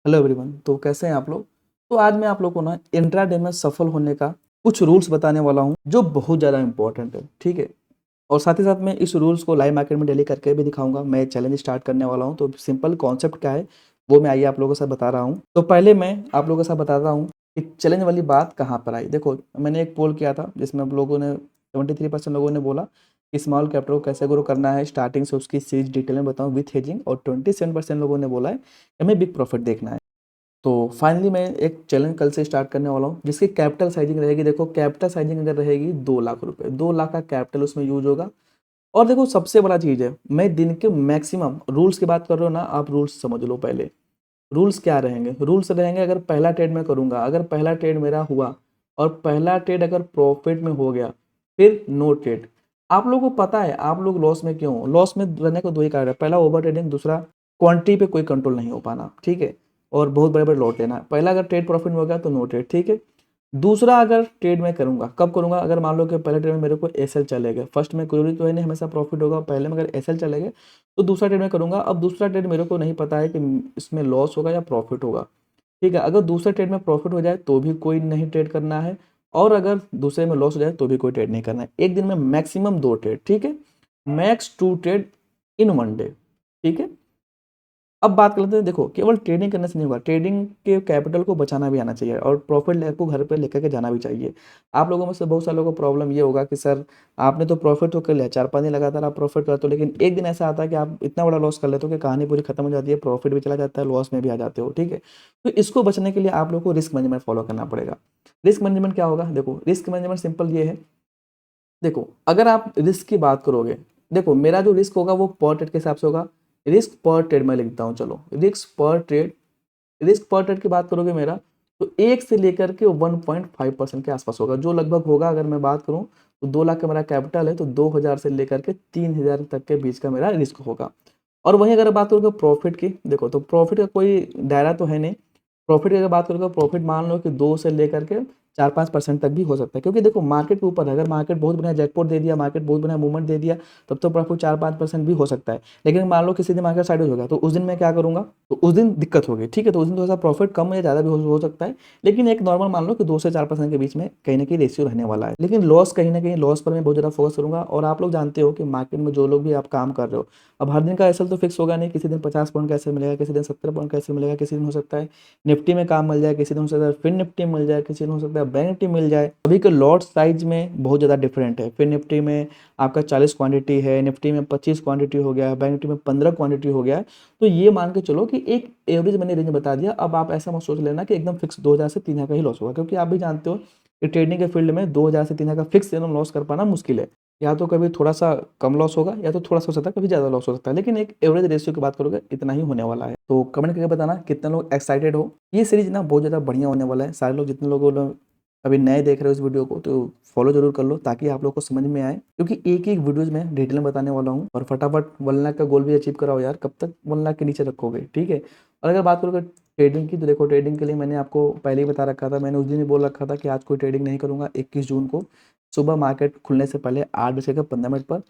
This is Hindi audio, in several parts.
Hello everyone. तो कैसे हैं आप लोग। तो आज मैं आप लोग को ना इंट्राडे में सफल होने का कुछ रूल्स बताने वाला हूं जो बहुत ज़्यादा इंपॉर्टेंट है। ठीक है। और साथ ही साथ मैं इस रूल्स को लाइव मार्केट में डेली करके भी दिखाऊंगा। मैं चैलेंज स्टार्ट करने वाला हूं। तो सिंपल कॉन्सेप्ट क्या है वो मैं आइए आप लोगों के साथ बता रहा हूं। तो पहले मैं आप लोगों के साथ बताता हूँ कि चैलेंज वाली बात कहाँ पर आई। देखो, मैंने एक पोल किया था जिसमें आप लोगों ने 73% लोगों ने बोला कि स्मॉल कैपिटल को कैसे ग्रो करना है, स्टार्टिंग से उसकी सीरीज डिटेल में बताऊं विथ हेजिंग। और 27% लोगों ने बोला है कि हमें बिग प्रॉफिट देखना है। तो फाइनली मैं एक चैलेंज कल से स्टार्ट करने वाला हूँ जिसकी कैपिटल साइजिंग रहेगी। देखो, कैपिटल साइजिंग अगर रहेगी 2 लाख रुपए, 2 लाख का कैपिटल उसमें यूज होगा। और देखो, सबसे बड़ा चीज़ है, मैं दिन के मैक्सिमम रूल्स की बात कर रहा हूँ ना। आप रूल्स समझ लो पहले। रूल्स क्या रहेंगे? रूल्स रहेंगे, अगर पहला ट्रेड मैं करूँगा, अगर पहला ट्रेड मेरा हुआ और पहला ट्रेड अगर प्रॉफिट में हो गया, फिर नो ट्रेड। आप लोगों को पता है आप लोग लॉस में क्यों हो? लॉस में रहने को दो ही कारण है, पहला ओवर ट्रेडिंग, दूसरा क्वांटिटी पे कोई कंट्रोल नहीं हो पाना। ठीक है। और बहुत बड़े बड़े लॉट लेना। पहला अगर ट्रेड प्रॉफिट में हो गया तो नो ट्रेड। ठीक है। दूसरा अगर ट्रेड में करूंगा, कब करूंगा? अगर मान लो कि पहले ट्रेड में मेरे को एसएल चले गए, फर्स्ट में कोई तो है नहीं हमेशा प्रॉफिट होगा, पहले में अगर एसएल चले गए तो दूसरा ट्रेड में करूंगा। अब दूसरा ट्रेड मेरे को नहीं पता है कि इसमें लॉस होगा या प्रॉफिट होगा। ठीक है। अगर दूसरे ट्रेड में प्रॉफिट हो जाए तो भी कोई नहीं ट्रेड करना है, और अगर दूसरे में लॉस हो जाए तो भी कोई ट्रेड नहीं करना है। एक दिन में मैक्सिमम 2 ट्रेड। ठीक है। Max 2 trade in 1 day. ठीक है। अब बात कर लेते हैं। देखो, केवल ट्रेडिंग करने से नहीं होगा, ट्रेडिंग के कैपिटल को बचाना भी आना चाहिए और प्रॉफिट लेकर को घर पे लेकर के जाना भी चाहिए। आप लोगों में से बहुत सारे लोगों को प्रॉब्लम ये होगा कि सर आपने तो प्रॉफिट तो कर लिया, 4-5 दिन लगातार आप प्रॉफिट करते हो, लेकिन एक दिन ऐसा आता है कि आप इतना बड़ा लॉस कर लेते हो कि कहानी पूरी खत्म हो जाती है, प्रॉफिट भी चला जाता है, लॉस में भी आ जाते हो। ठीक है। तो इसको बचने के लिए आप लोग को रिस्क मैनेजमेंट फॉलो करना पड़ेगा। रिस्क मैनेजमेंट क्या होगा? देखो, रिस्क मैनेजमेंट सिंपल ये है। देखो, अगर आप रिस्क की बात करोगे, देखो मेरा जो रिस्क होगा वो पर ट्रेड के हिसाब से होगा। रिस्क पर ट्रेड मैं लिखता हूँ, चलो रिस्क पर ट्रेड की बात करोगे मेरा, तो 1 से लेकर के 1.5% के आसपास होगा, जो लगभग होगा। अगर मैं बात करूँ तो 2 लाख का मेरा कैपिटल है तो 2,000 से लेकर के 3,000 तक के बीच का मेरा रिस्क होगा। और वहीं अगर बात करोगे प्रॉफिट की, देखो तो प्रॉफिट का कोई दायरा तो है नहीं। प्रॉफिट की अगर बात करोगे, प्रॉफिट मान लो कि 2 से लेकर के 4-5% तक भी हो सकता है, क्योंकि देखो मार्केट के ऊपर है। अगर मार्केट बहुत बढ़िया जैकपॉट दे दिया, मार्केट बहुत बढ़िया मूवमेंट दे दिया, तब तो प्रॉफिट 4-5% भी हो सकता है। लेकिन मान लो किसी दिन मार्केट साइड हो गया तो उस दिन मैं क्या करूंगा? तो उस दिन दिक्कत होगी। ठीक है। तो उस दिन थोड़ा सा प्रॉफिट कम या ज़्यादा भी हो सकता है, लेकिन एक नॉर्मल मान लो कि 2 से 4% के बीच में कहीं ना कहीं रेशियो रहने वाला है। लेकिन लॉस, कहीं ना कहीं लॉस पर मैं बहुत ज़्यादा फोकस करूंगा। और आप लोग जानते हो कि मार्केट में जो लोग भी आप काम कर रहे हो, अब हर दिन का एसएल तो फिक्स होगा नहीं। किसी दिन 50 पॉइंट का एसएल मिलेगा, किसी दिन 70 पॉइंट का एसएल मिलेगा, किसी दिन हो सकता है निफ्टी में काम मिल जाए, किसी दिन हो सकता है फिर निफ्टी मिल जाए, किसी दिन हो सकता है बैंक निफ्टी मिल जाए। अभी के लॉट साइज में बहुत ज़्यादा डिफरेंट है। फिर निफ्टी में आपका 40 क्वांटिटी है, निफ्टी में 25 क्वांटिटी हो गया है, बैंक निफ्टी में 15 क्वांटिटी हो गया है। तो ये मान के चलो कि एक एवरेज मैंने रेंज बता दिया। अब आप ऐसा मत सोच लेना कि एकदम फिक्स 2,000 से 3,000 का ही लॉस होगा, क्योंकि आप भी जानते हो कि ट्रेडिंग के फील्ड में 2,000 से 3,000 का फिक्स एकदम लॉस कर पाना मुश्किल है। या तो कभी थोड़ा सा कम लॉस होगा, या तो थोड़ा सा हो सकता है कभी ज़्यादा लॉस हो सकता है, लेकिन एक एवरेज रेशियो की बात करोगे इतना ही होने वाला है। तो कमेंट करके बताना कितने लोग एक्साइटेड हो। ये सीरीज ना बहुत ज़्यादा बढ़िया होने वाला है। सारे लोग, जितने लोगों ने अभी नए देख रहे हो इस वीडियो को, तो फॉलो जरूर कर लो ताकि आप लोग को समझ में आए, क्योंकि एक एक वीडियोज में डिटेल में बताने वाला हूँ। और फटाफट 1 लाख का गोल भी अचीव कराओ यार, कब तक 1 लाख के नीचे रखोगे। ठीक है। और अगर बात करोगे ट्रेडिंग की, तो देखो ट्रेडिंग के लिए मैंने आपको पहले ही बता रखा था। मैंने उस दिन ही बोल रखा था कि आज कोई ट्रेडिंग नहीं करूंगा 21 जून को सुबह मार्केट खुलने से पहले 8 बजे के 15 मिनट पर।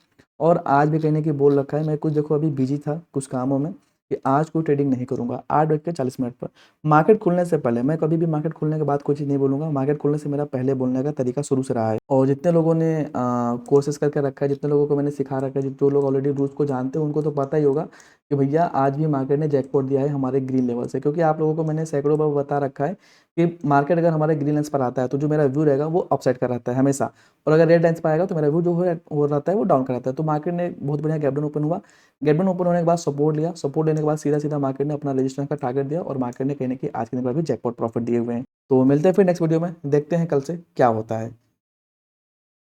और आज भी कहने की बोल रखा है। मैं कुछ देखो अभी बिजी था कुछ कामों में, कि आज कोई ट्रेडिंग नहीं करूंगा 8 बज के 40 मिनट पर मार्केट खुलने से पहले। मैं कभी भी मार्केट खुलने के बाद कोई चीज़ नहीं बोलूंगा। मार्केट खुलने से मेरा पहले बोलने का तरीका शुरू से रहा है। और जितने लोगों ने कोर्सेज करके रखा है, जितने लोगों को मैंने सिखा रखा है, जो लोग ऑलरेडी रूल्स को जानते हैं, उनको तो पता ही होगा कि भैया आज भी मार्केट ने जैकपॉट दिया है हमारे ग्रीन लेवल से। क्योंकि आप लोगों को मैंने सैकड़ों बार बता रखा है कि मार्केट अगर हमारे ग्रीन लाइन्स पर आता है तो जो मेरा व्यू रहेगा वो अपसाइड का रहता है हमेशा। और अगर रेड लाइन्स पर आएगा तो मेरा व्यू जो हो रहता है वो डाउन का रहता है। तो मार्केट ने बहुत बढ़िया गैप डाउन ओपन हुआ। गैप डाउन ओपन होने के बाद सपोर्ट लिया, सपोर्ट लेने के बाद सीधा सीधा मार्केट ने अपना रेजिस्टेंस का टारगेट दिया, और मार्केट ने कहीं ना कहीं आज के दिन पर भी जैकपॉट प्रॉफिट दिए हुए हैं। तो मिलते हैं फिर नेक्स्ट वीडियो में, देखते हैं कल से क्या होता है।